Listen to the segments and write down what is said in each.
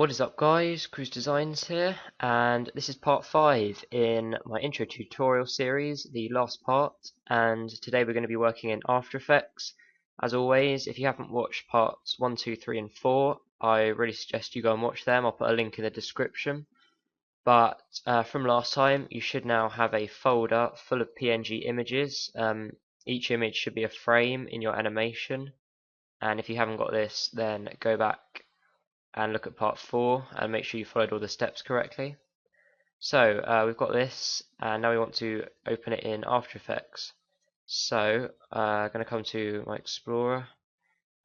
What is up guys, Cruise Designs here, and this is part 5 in my intro tutorial series, the last part, and today we're going to be working in After Effects. As always, if you haven't watched parts 1, 2, 3 and 4, I really suggest you go and watch them. I'll put a link in the description. But from last time, you should now have a folder full of PNG images. Each image should be a frame in your animation, and if you haven't got this, then go back and look at part 4 and make sure you followed all the steps correctly. So we've got this, and now we want to open it in After Effects. So I'm going to come to my Explorer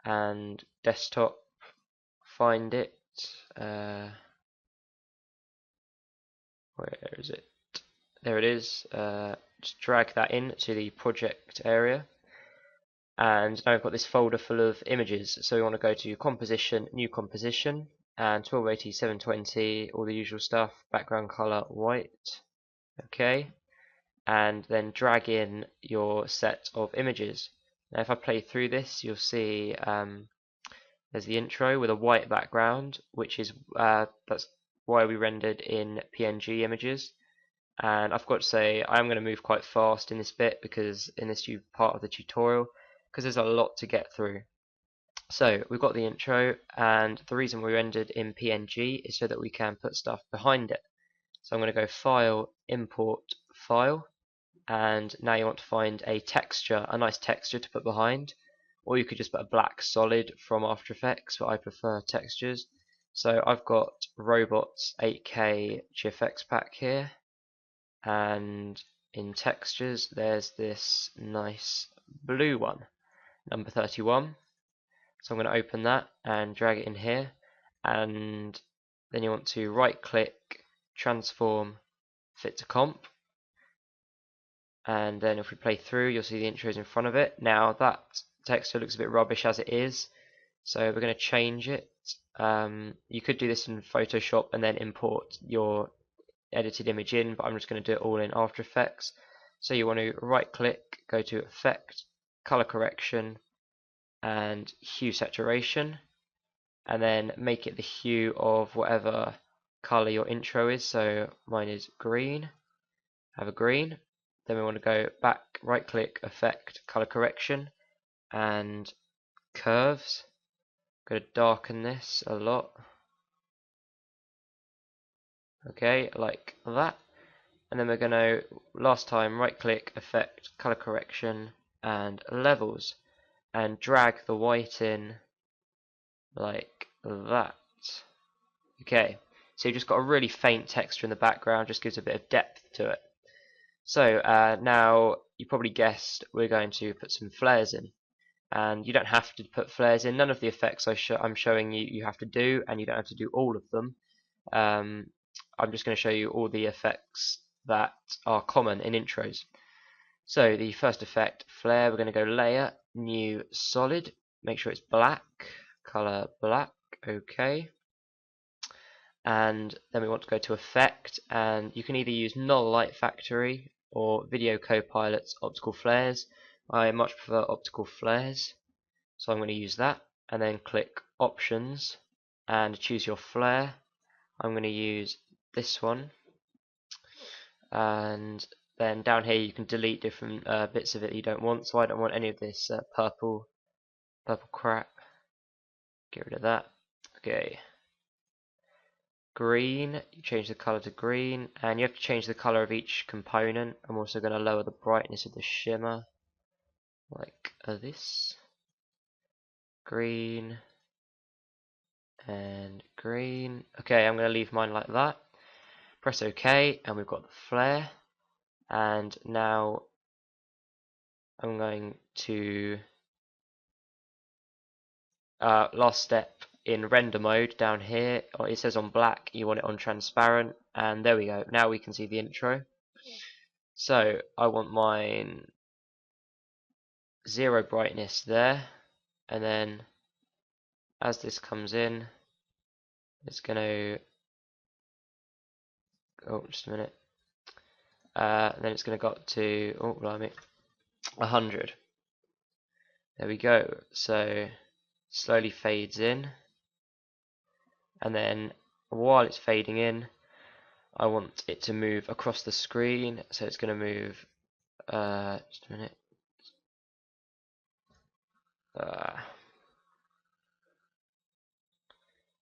and Desktop, find it. Where is it? There it is. Just drag that in to the project area. And now we've got this folder full of images. So we want to go to Composition, New Composition, and 1280, 720, all the usual stuff, background color white, okay, and then drag in your set of images. Now if I play through this, you'll see there's the intro with a white background, which is that's why we rendered in PNG images. And I've got to say, I'm going to move quite fast in this bit because in this part of the tutorial, because there's a lot to get through. So we've got the intro, and the reason we rendered in PNG is so that we can put stuff behind it. So I'm going to go File, Import, File, and now you want to find a texture, a nice texture to put behind, or you could just put a black solid from After Effects, but I prefer textures. So I've got Robots 8K GFX pack here, and in textures there's this nice blue one, number 31. So I'm going to open that and drag it in here, and then you want to right click, transform, fit to comp, and then if we play through you'll see the intros in front of it. Now that texture looks a bit rubbish as it is, so we're going to change it. You could do this in Photoshop and then import your edited image in, but I'm just going to do it all in After Effects. So you want to right click, go to Effect, Color Correction, and Hue Saturation, and then make it the hue of whatever color your intro is. So mine is green, have a green. Then we want to go back, right click, Effect, Color Correction, and Curves. Going to darken this a lot, okay, like that. And then we're going to, last time, right click, Effect, Color Correction, and Levels, and drag the white in like that. Okay, so you've just got a really faint texture in the background, just gives a bit of depth to it. So now you probably guessed we're going to put some flares in, and you don't have to put flares in. None of the effects I'm showing you have to do, and you don't have to do all of them. I'm just going to show you all the effects that are common in intros. So the first effect, flare, we're going to go Layer, New, Solid, make sure it's black, color black, okay. And then we want to go to Effect, and you can either use Null Light Factory or Video Copilot's Optical Flares. I much prefer Optical Flares, so I'm going to use that, and then click Options and choose your flare. I'm going to use this one, and then down here you can delete different bits of it you don't want. So I don't want any of this purple crap. Get rid of that. Okay. Green, you change the color to green, and you have to change the color of each component. I'm also going to lower the brightness of the shimmer like this. Green and green. Okay, I'm going to leave mine like that. Press OK, and we've got the flare. And now I'm going to last step in render mode down here. It says on black, you want it on transparent, and there we go. Now we can see the intro. So I want mine 0 brightness there, and then as this comes in, it's going to, oh, just a minute, then it's going to go up to, oh blimey, 100. There we go. So slowly fades in, and then while it's fading in, I want it to move across the screen, so it's going to move, just a minute,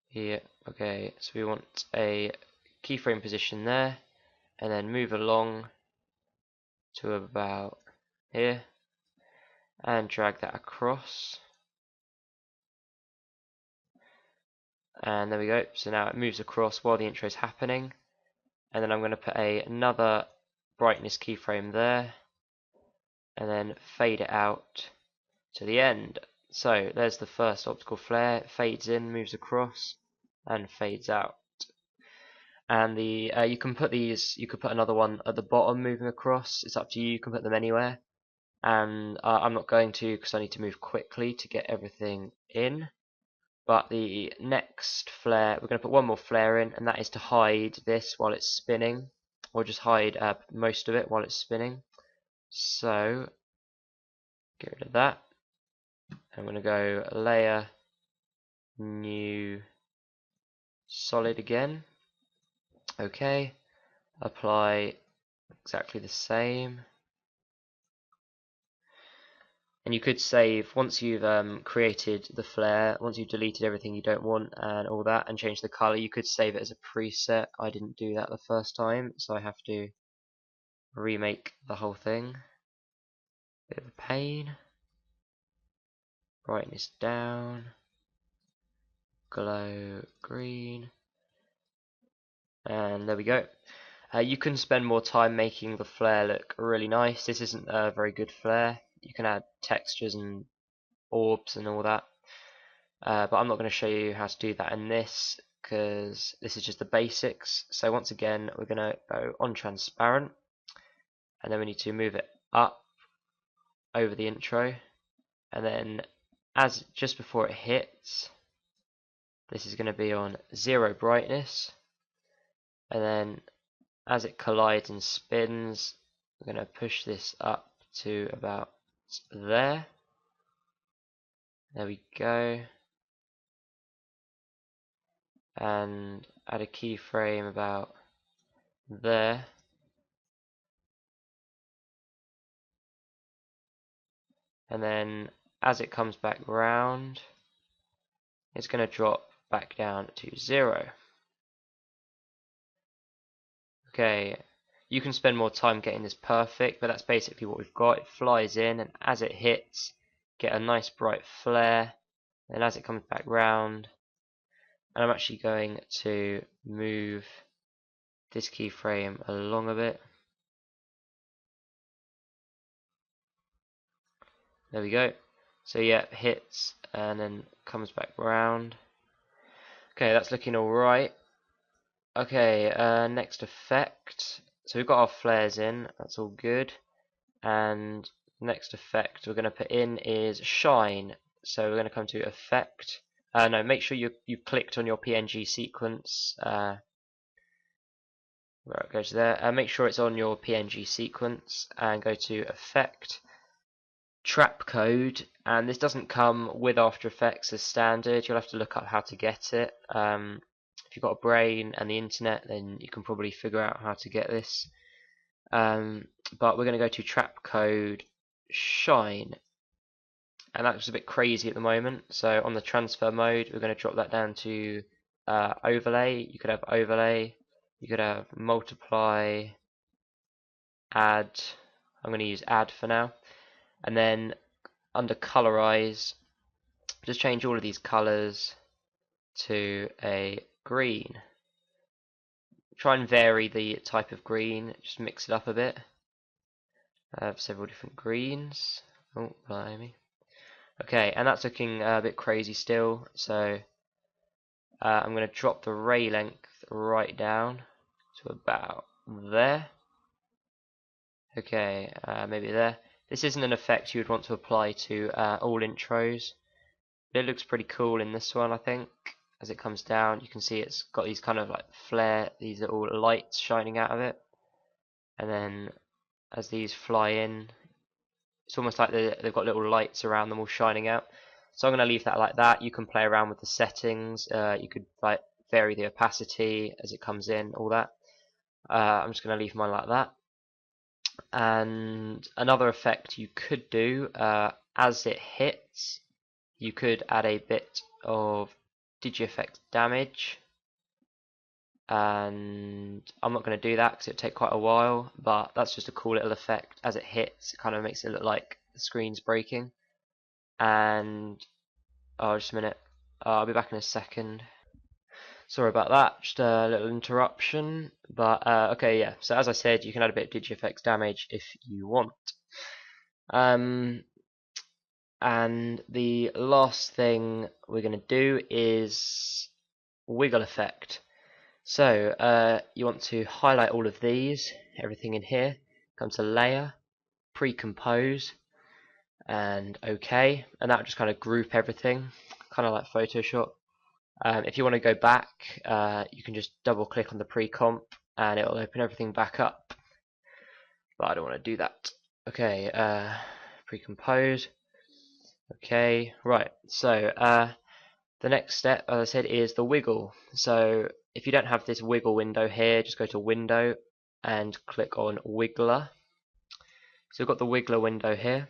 here, okay, so we want a keyframe position there, and then move along to about here, and drag that across, and there we go. So now it moves across while the intro is happening, and then I'm going to put another brightness keyframe there, and then fade it out to the end. So there's the first optical flare, fades in, moves across, and fades out. And the you can put another one at the bottom moving across. It's up to you. You can put them anywhere. And I'm not going to, because I need to move quickly to get everything in. But the next flare, we're going to put one more flare in, and that is to hide this while it's spinning, or just hide most of it while it's spinning. So get rid of that. I'm going to go layer, new, solid again. Okay, apply exactly the same. And you could save, once you've created the flare, once you've deleted everything you don't want and all that, and changed the color, you could save it as a preset. I didn't do that the first time, so I have to remake the whole thing. Bit of a pain. Brightness down. Glow green. And there we go. You can spend more time making the flare look really nice. This isn't a very good flare. You can add textures and orbs and all that. But I'm not going to show you how to do that in this, because this is just the basics. So once again, we're going to go on transparent, and then we need to move it up over the intro, and then as just before it hits, this is going to be on 0 brightness, and then as it collides and spins, we're going to push this up to about there. There we go. And add a keyframe about there. And then as it comes back round, it's going to drop back down to 0. Okay, you can spend more time getting this perfect, but that's basically what we've got. It flies in, and as it hits, get a nice bright flare, and as it comes back round, and I'm actually going to move this keyframe along a bit. There we go. So yeah, it hits and then comes back round. Okay, that's looking alright. Okay, next effect. So we've got our flares in, that's all good. And next effect we're going to put in is shine. So we're going to come to effect. No, make sure you've clicked on your PNG sequence. Where it goes there. Make sure it's on your PNG sequence and go to effect. Trap code, and this doesn't come with After Effects as standard. You'll have to look up how to get it. If you've got a brain and the internet, then you can probably figure out how to get this. But we're going to go to trap code shine, and that's a bit crazy at the moment. So on the transfer mode, we're going to drop that down to overlay. You could have overlay, you could have multiply, add. I'm going to use add for now. And then under colorize, just change all of these colors to a green. Try and vary the type of green, just mix it up a bit. I have several different greens. Oh, blimey. Okay, and that's looking a bit crazy still, so I'm going to drop the ray length right down to about there. Okay, maybe there. This isn't an effect you would want to apply to all intros. It looks pretty cool in this one, I think. As it comes down, you can see it's got these kind of like flare, these little lights shining out of it. And then as these fly in, it's almost like they've got little lights around them all shining out. So I'm going to leave that like that. You can play around with the settings. You could like vary the opacity as it comes in, all that. I'm just going to leave mine like that. And another effect you could do, as it hits, you could add a bit of DigiEffect damage. And I'm not going to do that because it'll take quite a while, but that's just a cool little effect. As it hits, it kind of makes it look like the screen's breaking. And oh, just a minute, I'll be back in a second. Sorry about that, just a little interruption. But okay, yeah, so as I said, you can add a bit of DigiEffects damage if you want. And the last thing we're going to do is wiggle effect. So you want to highlight all of these, everything in here, come to layer, pre-compose, and OK, and that will just kind of group everything, kind of like Photoshop. If you want to go back, you can just double click on the pre-comp and it will open everything back up, but I don't want to do that. Okay, pre-compose. Okay, right, so the next step, as I said, is the wiggle. So if you don't have this wiggle window here, just go to Window and click on Wiggler. So we've got the Wiggler window here,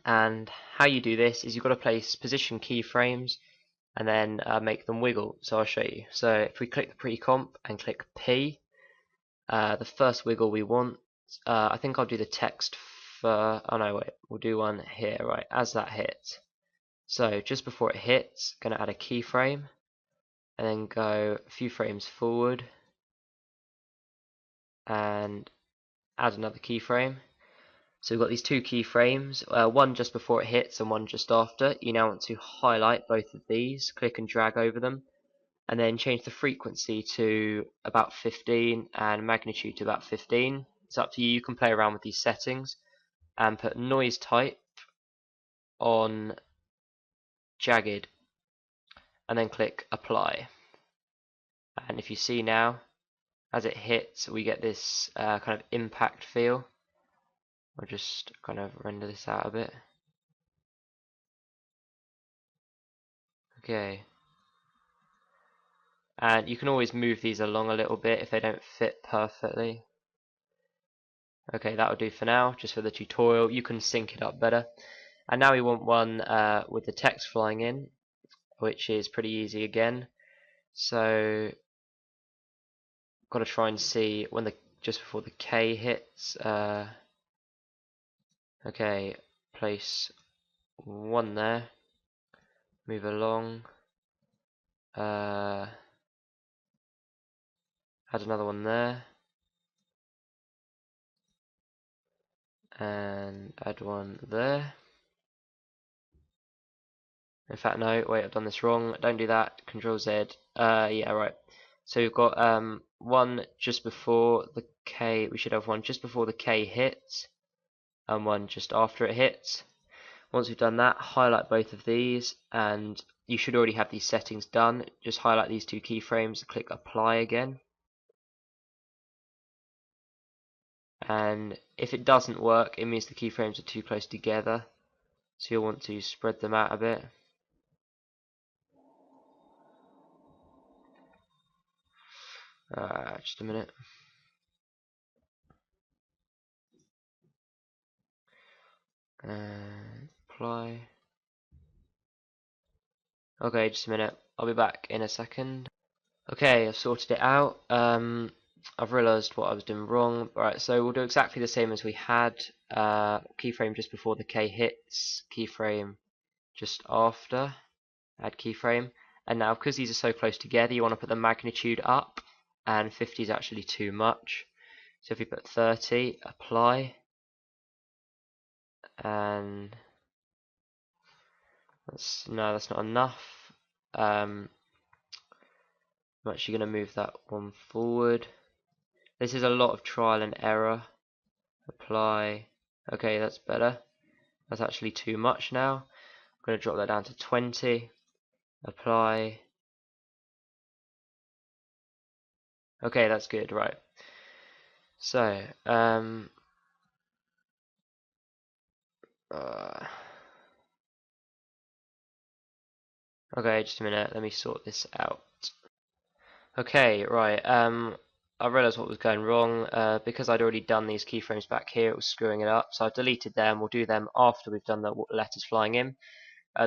and how you do this is you've got to place position keyframes and then make them wiggle. So I'll show you. So if we click the pre-comp and click P, the first wiggle we want, I think I'll do the text for, oh no wait, we'll do one here, right, as that hits. So just before it hits, going to add a keyframe and then go a few frames forward and add another keyframe. So we've got these two keyframes, one just before it hits and one just after. You now want to highlight both of these, click and drag over them, and then change the frequency to about 15 and magnitude to about 15. It's up to you, you can play around with these settings, and put noise type on jagged and then click apply. And if you see now, as it hits, we get this kind of impact feel. I'll just kind of render this out a bit. Okay. And you can always move these along a little bit if they don't fit perfectly. Okay, that'll do for now, just for the tutorial. You can sync it up better. And now we want one with the text flying in, which is pretty easy again. So, got to try and see when just before the K hits. Okay, place one there. Move along. Add another one there. And add one there. In fact, no, wait, I've done this wrong. Don't do that. Control Z. Yeah, right. So we've got one just before the K. We should have one just before the K hits, and one just after it hits. Once we've done that, highlight both of these, and you should already have these settings done. Just highlight these two keyframes, click apply again. And if it doesn't work, it means the keyframes are too close together. So you'll want to spread them out a bit. Just a minute. And apply. Okay, just a minute. I'll be back in a second. Okay, I've sorted it out. I've realised what I was doing wrong. Alright, so we'll do exactly the same as we had. Keyframe just before the K hits, keyframe just after, add keyframe. And now, because these are so close together, you want to put the magnitude up, and 50 is actually too much. So if we put 30, apply, and no, that's not enough. I'm actually going to move that one forward. This is a lot of trial and error. Apply. Okay, that's better. That's actually too much now. I'm going to drop that down to 20. Apply. Okay, that's good, right. So, okay, just a minute, let me sort this out. Okay, right. I realised what was going wrong. Because I'd already done these keyframes back here, it was screwing it up. So I've deleted them. We'll do them after we've done the letters flying in.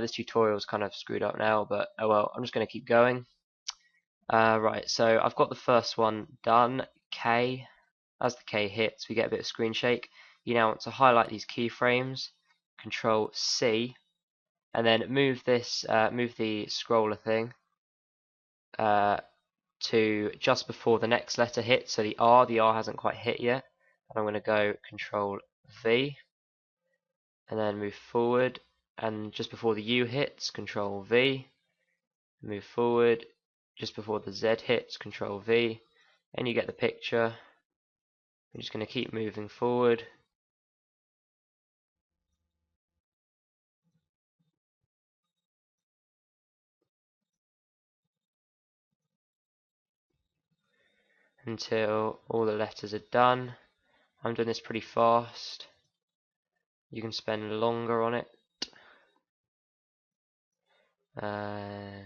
This tutorial's kind of screwed up now, but oh well. I'm just going to keep going. Right, so I've got the first one done. K. As the K hits, we get a bit of screen shake. You now want to highlight these keyframes. Control C, and then move this, move the scroller thing to just before the next letter hits. So the R hasn't quite hit yet. And I'm going to go Control V, and then move forward. And just before the U hits, Control V, move forward. Just before the Z hits, Control V, and you get the picture. I'm just going to keep moving forward. Until all the letters are done. I'm doing this pretty fast. You can spend longer on it. Uh,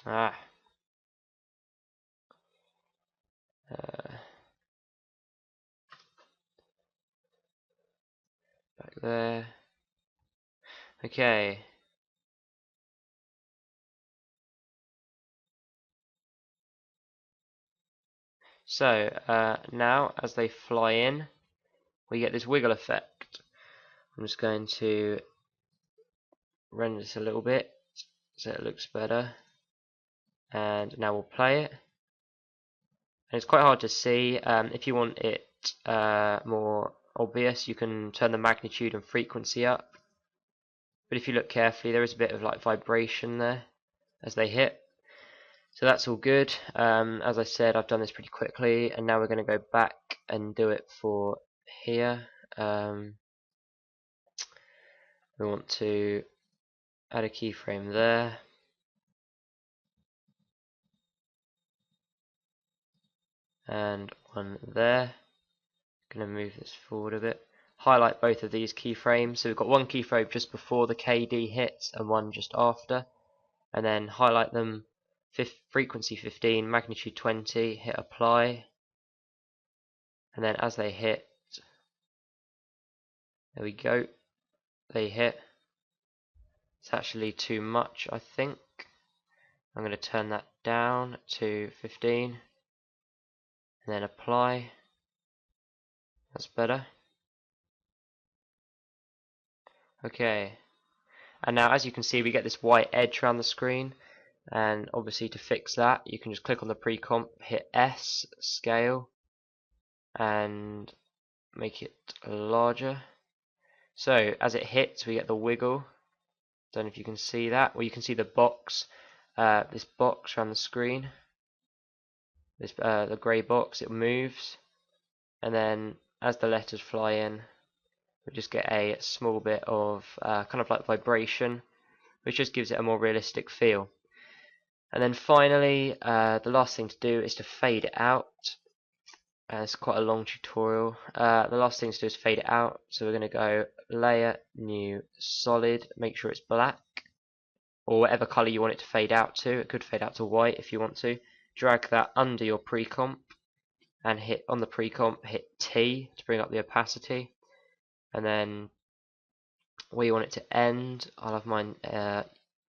ah, uh, back there. Okay. So now, as they fly in, we get this wiggle effect. I'm just going to render this a little bit so it looks better. And now we'll play it. And it's quite hard to see. If you want it more obvious, you can turn the magnitude and frequency up. But if you look carefully, there is a bit of like vibration there as they hit. So that's all good. As I said, I've done this pretty quickly, and now we're going to go back and do it for here. We want to add a keyframe there. And one there. Going to move this forward a bit. Highlight both of these keyframes. So we've got one keyframe just before the KD hits and one just after. And then highlight them. Frequency 15, magnitude 20, hit apply. And then as they hit, there we go, they hit. It's actually too much, I think. I'm going to turn that down to 15 and then apply. That's better. Okay, and now as you can see, we get this white edge around the screen, and obviously to fix that, you can just click on the pre-comp, hit S, scale, and make it larger. So as it hits, we get the wiggle. Don't know if you can see that. Well, you can see the box, this box around the screen. This the grey box, it moves, and then as the letters fly in, we just get a small bit of kind of like vibration, which just gives it a more realistic feel. And then finally, the last thing to do is to fade it out. It's quite a long tutorial. The last thing to do is fade it out. So we're going to go Layer, New, Solid, make sure it's black, or whatever color you want it to fade out to. It could fade out to white if you want to. Drag that under your pre-comp, and hit on the pre-comp, hit T to bring up the opacity, and then where you want it to end, I'll have mine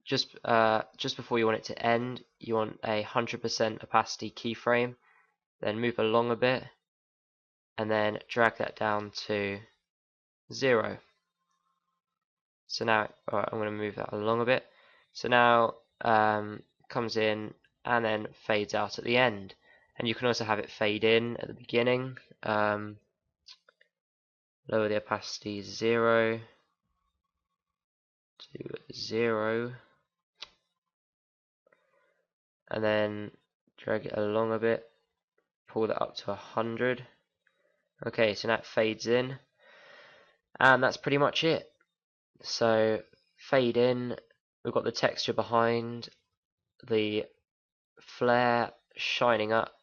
just before you want it to end, you want a 100% opacity keyframe, then move along a bit, and then drag that down to 0. So now, alright, I'm going to move that along a bit. So now comes in and then fades out at the end. And you can also have it fade in at the beginning. Lower the opacity 0 to 0. And then drag it along a bit. Pull that up to 100. Okay, so now it fades in. And that's pretty much it. So fade in, we've got the texture behind, the flare shining up,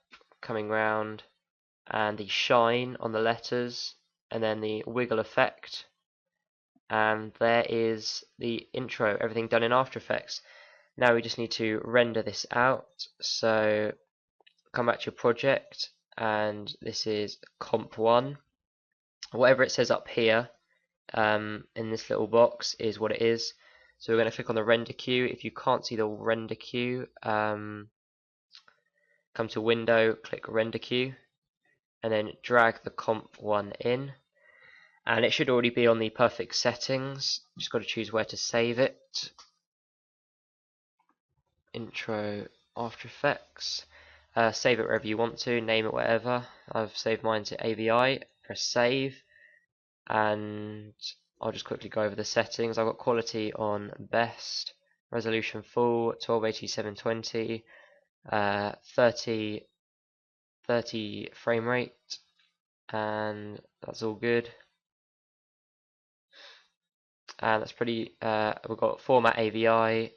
coming round, and the shine on the letters, and then the wiggle effect. And there is the intro, everything done in After Effects. Now we just need to render this out. So come back to your project, and this is comp1. Whatever it says up here in this little box is what it is. So we're going to click on the render queue. If you can't see the render queue, come to Window, click Render Queue, and then drag the comp1 in. And it should already be on the perfect settings. Just got to choose where to save it. Intro, After Effects. Save it wherever you want to, name it whatever. I've saved mine to AVI. Press save, and I'll just quickly go over the settings. I've got quality on best, resolution full, 1280 720, 30 frame rate, and that's all good. And that's pretty. We've got format AVI,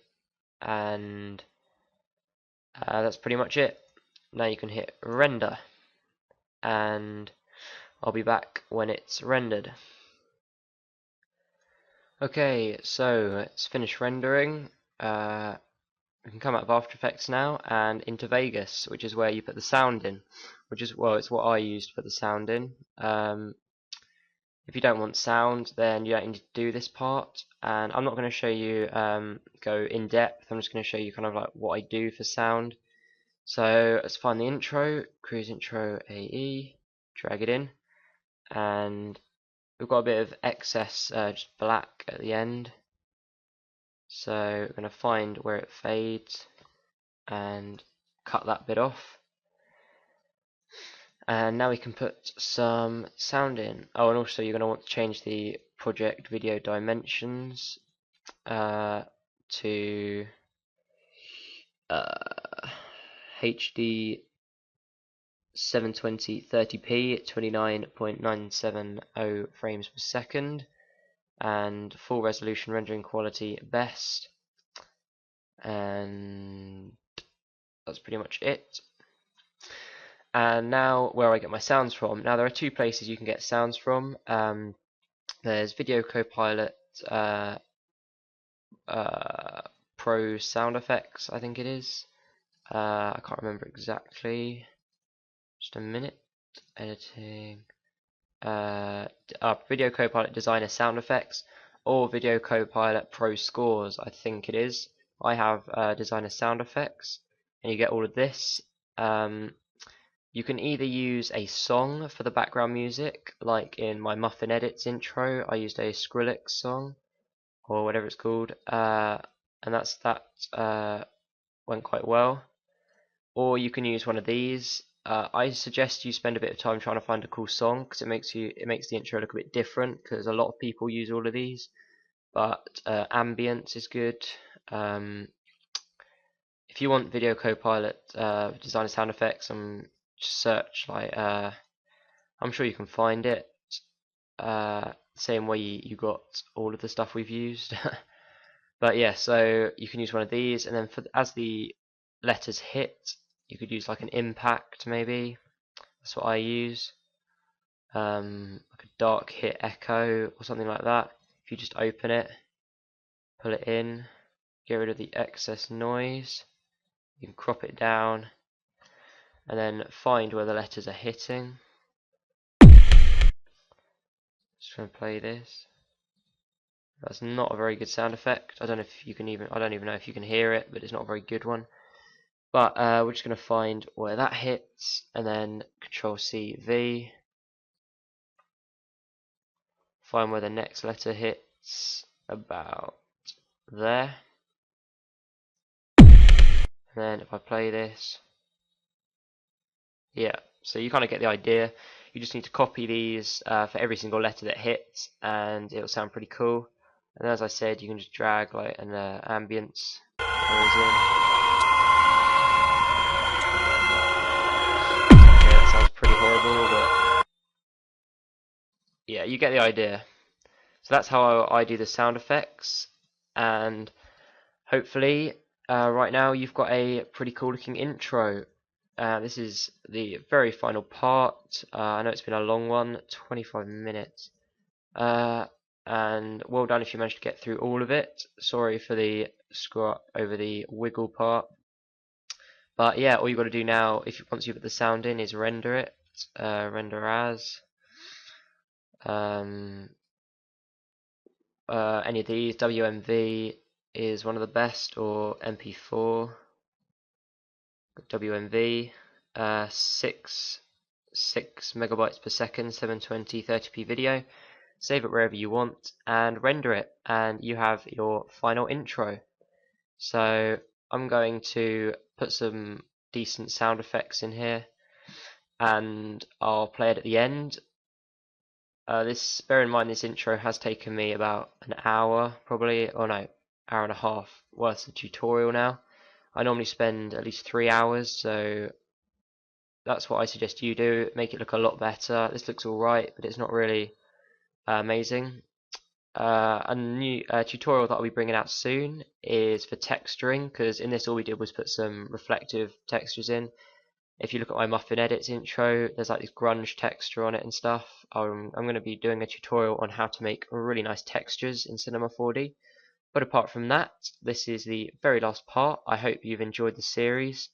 and that's pretty much it. Now you can hit render, and I'll be back when it's rendered. Okay, so it's finished rendering. We can come out of After Effects now and into Vegas, which is where you put the sound in. Which is, well, it's what I used to put the sound in. If you don't want sound, then you don't need to do this part. And I'm not going to show you go in depth. I'm just going to show you kind of like what I do for sound. So let's find the intro, cruise intro AE, drag it in, and we've got a bit of excess just black at the end. So we're going to find where it fades and cut that bit off. And now we can put some sound in. Oh, and also you're going to want to change the project video dimensions to HD 720 30p 29.970 frames per second, and full resolution rendering quality best, and that's pretty much it. And now where I get my sounds from. Now there are two places you can get sounds from. There's Video Copilot Pro Sound Effects, I think it is. I can't remember exactly. Just a minute. Editing. Video Copilot Designer Sound Effects, or Video Copilot Pro Scores, I think it is. I have Designer Sound Effects, and you get all of this. You can either use a song for the background music, like in my Muffin Edits intro, I used a Skrillex song, or whatever it's called, and that went quite well. Or you can use one of these. I suggest you spend a bit of time trying to find a cool song, because it makes the intro look a bit different, because a lot of people use all of these. But ambience is good. If you want Video Copilot Designer Sound Effects, search like I'm sure you can find it. Same way you got all of the stuff we've used. But yeah, so you can use one of these, and then as the letters hit, you could use like an impact maybe. That's what I use. Like a dark hit echo or something like that. If you just open it, pull it in, get rid of the excess noise, you can crop it down, and then find where the letters are hitting. Just gonna play this. That's not a very good sound effect. I don't know if you can I don't even know if you can hear it, but it's not a very good one. But we're just gonna find where that hits, and then Control C V. Find where the next letter hits, about there. And then if I play this, yeah, so you kind of get the idea. You just need to copy these for every single letter that hits, and it'll sound pretty cool. And as I said, you can just drag like an ambience goes in. Okay, that sounds pretty horrible, but yeah, you get the idea. So that's how I do the sound effects, and hopefully right now you've got a pretty cool looking intro. This is the very final part. I know it's been a long one, 25 minutes. and well done if you managed to get through all of it. Sorry for the screw up over the wiggle part. But yeah, all you've got to do now, once you put the sound in, is render it. Render as um, any of these. WMV is one of the best, or MP4. WMV, 6 megabytes per second, 720 30p video. Save it wherever you want and render it, and you have your final intro. So I'm going to put some decent sound effects in here, and I'll play it at the end. Bear in mind, this intro has taken me about an hour, probably, or no, hour and a half worth of tutorial now. I normally spend at least 3 hours, so that's what I suggest you do. Make it look a lot better. This looks alright, but it's not really amazing. A new tutorial that I'll be bringing out soon is for texturing, because in this all we did was put some reflective textures in. If you look at my Muffin Edits intro, there's like this grunge texture on it and stuff. I'm going to be doing a tutorial on how to make really nice textures in Cinema 4D. But apart from that, this is the very last part. I hope you've enjoyed the series,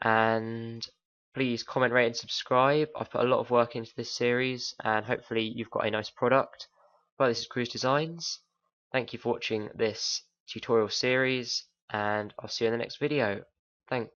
and please comment, rate and subscribe. I've put a lot of work into this series, and hopefully you've got a nice product. Well, this is Cruise Designs. Thank you for watching this tutorial series, and I'll see you in the next video. Thanks.